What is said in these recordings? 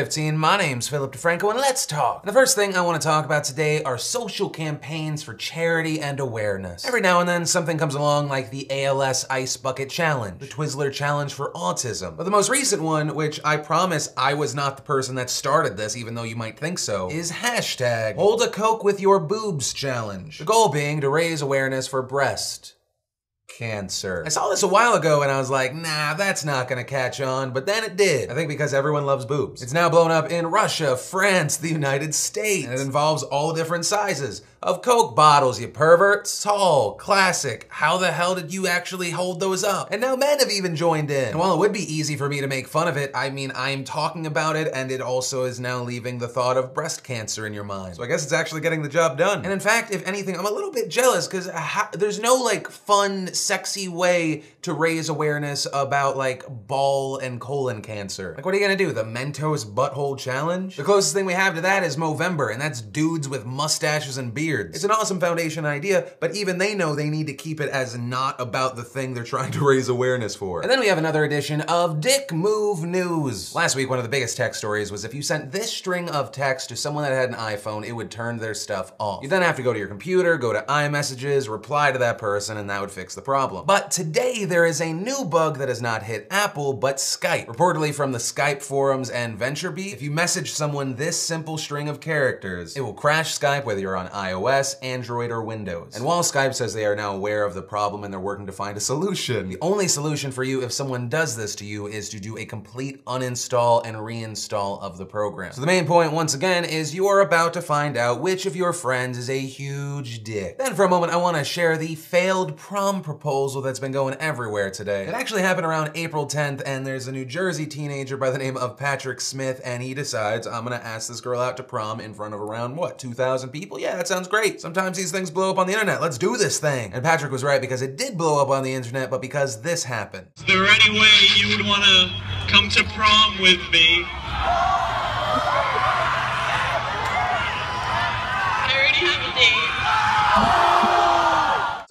15. My name's Philip DeFranco, and let's talk. The first thing I want to talk about today are social campaigns for charity and awareness. Every now and then, something comes along like the ALS Ice Bucket Challenge, the Twizzler Challenge for Autism. But the most recent one, which I promise I was not the person that started this, even though you might think so, is hashtag Hold a Coke with Your Boobs Challenge. The goal being to raise awareness for breast cancer. I saw this a while ago and I was like, nah, that's not gonna catch on, but then it did. I think because everyone loves boobs. It's now blown up in Russia, France, the United States, and it involves all different sizes of Coke bottles, you perverts. Tall, classic, how the hell did you actually hold those up? And now men have even joined in. And while it would be easy for me to make fun of it, I mean, I'm talking about it and it also is now leaving the thought of breast cancer in your mind. So I guess it's actually getting the job done. And in fact, if anything, I'm a little bit jealous because there's no like fun, sexy way to raise awareness about like ball and colon cancer. Like what are you gonna do, the Mentos Butthole Challenge? The closest thing we have to that is Movember, and that's dudes with mustaches and beards. It's an awesome foundation idea, but even they know they need to keep it as not about the thing they're trying to raise awareness for. And then we have another edition of Dick Move News. Last week, one of the biggest tech stories was if you sent this string of text to someone that had an iPhone, it would turn their stuff off. You then have to go to your computer, go to iMessages, reply to that person, and that would fix the problem. But today, there is a new bug that has not hit Apple, but Skype. Reportedly from the Skype forums and VentureBeat, if you message someone this simple string of characters, it will crash Skype whether you're on iOS, Android, or Windows. And while Skype says they are now aware of the problem and they're working to find a solution, the only solution for you if someone does this to you is to do a complete uninstall and reinstall of the program. So the main point, once again, is you are about to find out which of your friends is a huge dick. Then for a moment, I want to share the failed prom proposal that's been going everywhere today. It actually happened around April 10th, and there's a New Jersey teenager by the name of Patrick Smith, and he decides, I'm gonna ask this girl out to prom in front of around, what, 2,000 people? Yeah, that sounds great. Sometimes these things blow up on the internet. Let's do this thing. And Patrick was right because it did blow up on the internet, but because this happened. Is there any way you would want to come to prom with me? I already have a date.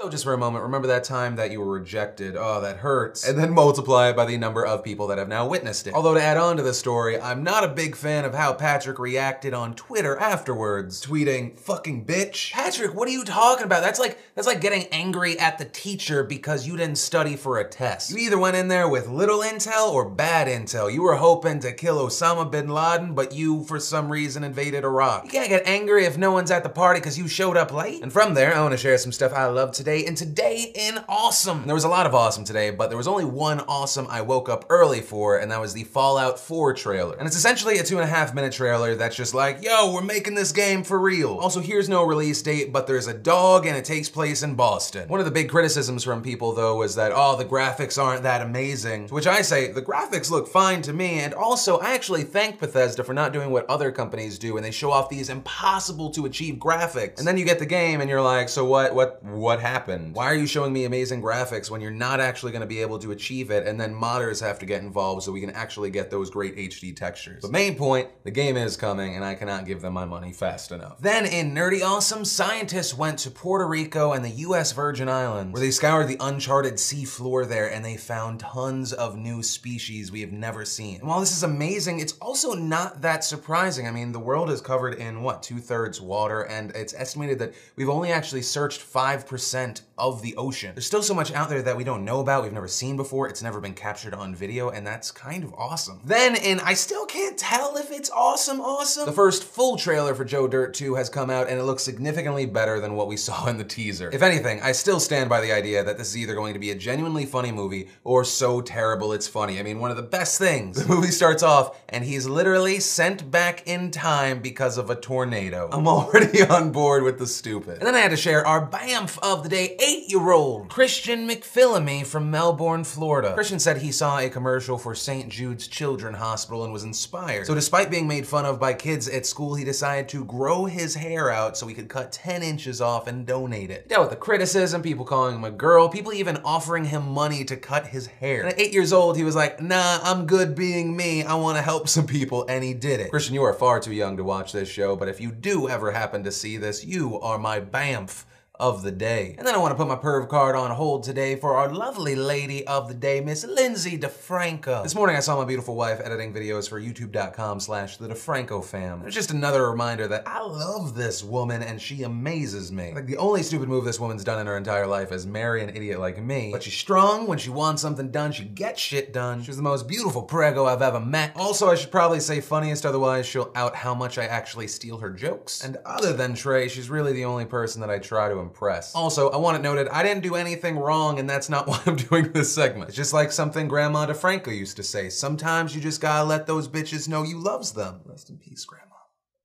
So just for a moment, remember that time that you were rejected. Oh, that hurts. And then multiply it by the number of people that have now witnessed it. Although to add on to the story, I'm not a big fan of how Patrick reacted on Twitter afterwards, tweeting, fucking bitch. Patrick, what are you talking about? That's like getting angry at the teacher because you didn't study for a test. You either went in there with little intel or bad intel. You were hoping to kill Osama bin Laden, but you, for some reason, invaded Iraq. You can't get angry if no one's at the party because you showed up late. And from there, I want to share some stuff I love today. And today in awesome. There was a lot of awesome today, but there was only one awesome I woke up early for, and that was the Fallout 4 trailer. And it's essentially a 2.5-minute trailer that's just like, yo, we're making this game for real. Also, here's no release date, but there's a dog and it takes place in Boston. One of the big criticisms from people though was that, oh, the graphics aren't that amazing. To which I say, the graphics look fine to me, and also I actually thank Bethesda for not doing what other companies do and they show off these impossible to achieve graphics. And then you get the game and you're like, so what happened? Why are you showing me amazing graphics when you're not actually going to be able to achieve it, and then modders have to get involved so we can actually get those great HD textures? But main point, the game is coming and I cannot give them my money fast enough. Then in Nerdy Awesome, scientists went to Puerto Rico and the US Virgin Islands, where they scoured the uncharted sea floor there and they found tons of new species we have never seen. And while this is amazing, it's also not that surprising. I mean, the world is covered in what, 2/3 water, and it's estimated that we've only actually searched 5% of the ocean. There's still so much out there that we don't know about, we've never seen before, it's never been captured on video, and that's kind of awesome. Then in I still can't tell if it's awesome, the first full trailer for Joe Dirt 2 has come out, and it looks significantly better than what we saw in the teaser. If anything, I still stand by the idea that this is either going to be a genuinely funny movie or so terrible it's funny. I mean, one of the best things, the movie starts off and he's literally sent back in time because of a tornado. I'm already on board with the stupid. And then I had to share our BAMF of the day, 8-year-old Christian McPhillamy from Melbourne, Florida. Christian said he saw a commercial for St. Jude's Children's Hospital and was inspired. So despite being made fun of by kids at school, he decided to grow his hair out so he could cut 10 inches off and donate it. He dealt with the criticism, people calling him a girl, people even offering him money to cut his hair. And at 8 years old, he was like, nah, I'm good being me, I want to help some people, and he did it. Christian, you are far too young to watch this show, but if you do ever happen to see this, you are my BAMF of the day. And then I want to put my perv card on hold today for our lovely lady of the day, Miss Lindsay DeFranco. This morning I saw my beautiful wife editing videos for youtube.com/the DeFranco fam. It's just another reminder that I love this woman and she amazes me. Like, the only stupid move this woman's done in her entire life is marry an idiot like me, but she's strong. When she wants something done, she gets shit done. She's the most beautiful prego I've ever met. Also, I should probably say funniest, otherwise she'll out how much I actually steal her jokes. And other than Trey, she's really the only person that I try to impress. Also, I want it noted, I didn't do anything wrong and that's not why I'm doing this segment. It's just like something Grandma DeFranco used to say. Sometimes you just gotta let those bitches know you loves them. Rest in peace, Grandma.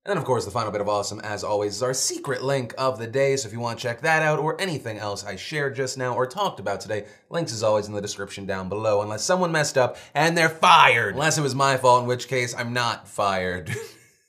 And then, of course, the final bit of awesome, as always, is our secret link of the day. So if you want to check that out or anything else I shared just now or talked about today, links as always in the description down below, unless someone messed up and they're fired. Unless it was my fault, in which case I'm not fired.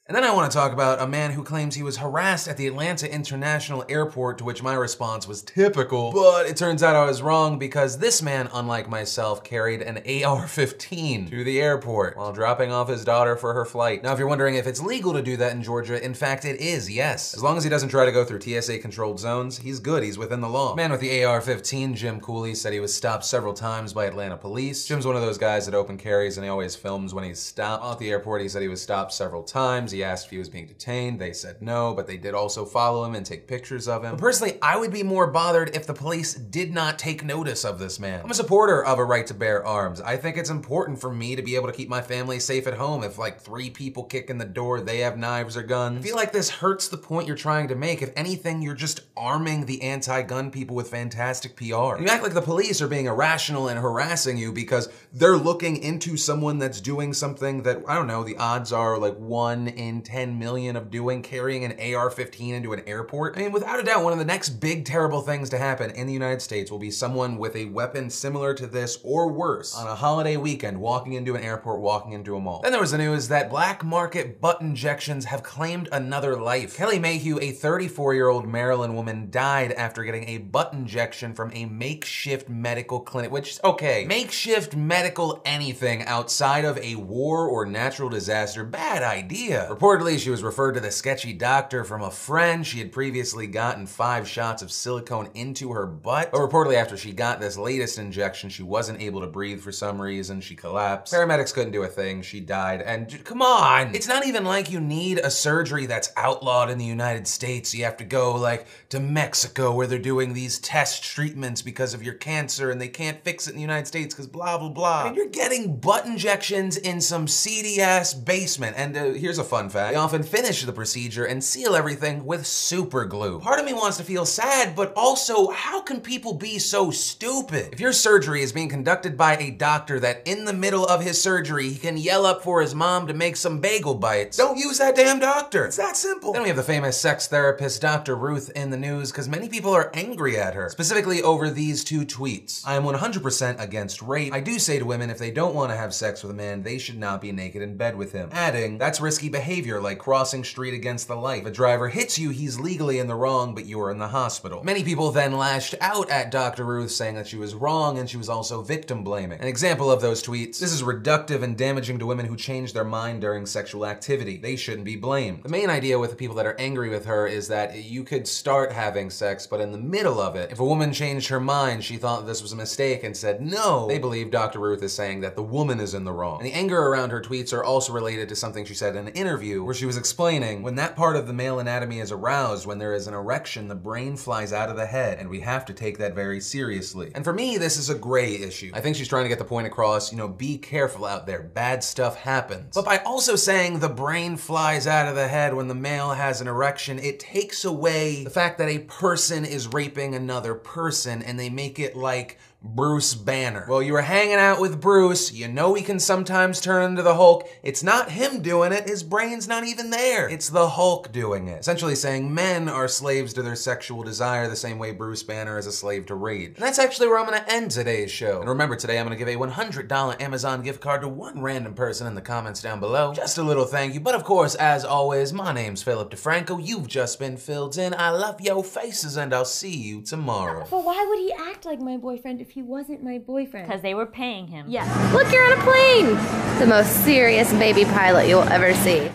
And then I want to talk about a man who claims he was harassed at the Atlanta International Airport, to which my response was typical. But it turns out I was wrong because this man, unlike myself, carried an AR-15 to the airport while dropping off his daughter for her flight. Now, if you're wondering if it's legal to do that in Georgia, in fact it is, yes. As long as he doesn't try to go through TSA-controlled zones, he's good, he's within the law. The man with the AR-15, Jim Cooley, said he was stopped several times by Atlanta police. Jim's one of those guys that open carries and he always films when he's stopped. While at the airport, he said he was stopped several times. He asked if he was being detained. They said no, but they did also follow him and take pictures of him. But personally, I would be more bothered if the police did not take notice of this man. I'm a supporter of a right to bear arms. I think it's important for me to be able to keep my family safe at home. If like 3 people kick in the door, they have knives or guns. I feel like this hurts the point you're trying to make. If anything, you're just arming the anti-gun people with fantastic PR. And you act like the police are being irrational and harassing you because they're looking into someone that's doing something that, I don't know, the odds are like 1 in 10 million of doing, carrying an AR-15 into an airport. I mean, without a doubt, one of the next big terrible things to happen in the United States will be someone with a weapon similar to this or worse on a holiday weekend walking into an airport, walking into a mall. Then there was the news that black market butt injections have claimed another life. Kelly Mayhew, a 34-year-old Maryland woman, died after getting a butt injection from a makeshift medical clinic, which, okay, makeshift medical anything outside of a war or natural disaster, bad idea. Reportedly, she was referred to the sketchy doctor from a friend. She had previously gotten 5 shots of silicone into her butt. But reportedly, after she got this latest injection, she wasn't able to breathe for some reason. She collapsed. Paramedics couldn't do a thing. She died. And come on, it's not even like you need a surgery that's outlawed in the United States. You have to go like to Mexico where they're doing these test treatments because of your cancer and they can't fix it in the United States because blah, blah, blah. I mean, you're getting butt injections in some seedy ass basement. And here's a fun fact. They often finish the procedure and seal everything with super glue. Part of me wants to feel sad, but also, how can people be so stupid? If your surgery is being conducted by a doctor that in the middle of his surgery, he can yell up for his mom to make some bagel bites, don't use that damn doctor. It's that simple. Then we have the famous sex therapist, Dr. Ruth, in the news because many people are angry at her, specifically over these 2 tweets. I am 100% against rape. I do say to women, if they don't want to have sex with a man, they should not be naked in bed with him. Adding, that's risky behavior, like crossing street against the light. If a driver hits you, he's legally in the wrong, but you're in the hospital. Many people then lashed out at Dr. Ruth, saying that she was wrong and she was also victim blaming. An example of those tweets, this is reductive and damaging to women who change their mind during sexual activity. They shouldn't be blamed. The main idea with the people that are angry with her is that you could start having sex, but in the middle of it, if a woman changed her mind, she thought this was a mistake and said no, they believe Dr. Ruth is saying that the woman is in the wrong. And the anger around her tweets are also related to something she said in an interview where she was explaining, when that part of the male anatomy is aroused, when there is an erection, the brain flies out of the head, and we have to take that very seriously. And for me, this is a gray issue. I think she's trying to get the point across, you know, be careful out there, bad stuff happens. But by also saying the brain flies out of the head when the male has an erection, it takes away the fact that a person is raping another person, and they make it like Bruce Banner. Well, you were hanging out with Bruce, you know he can sometimes turn into the Hulk. It's not him doing it, his brain's not even there. It's the Hulk doing it. Essentially saying men are slaves to their sexual desire the same way Bruce Banner is a slave to rage. And that's actually where I'm gonna end today's show. And remember, today I'm gonna give a $100 Amazon gift card to one random person in the comments down below. Just a little thank you. But of course, as always, my name's Philip DeFranco. You've just been filled in. I love your faces and I'll see you tomorrow. But why would he act like my boyfriend if he wasn't my boyfriend? Because they were paying him. Yes. Look, you're on a plane! The most serious baby pilot you'll ever see.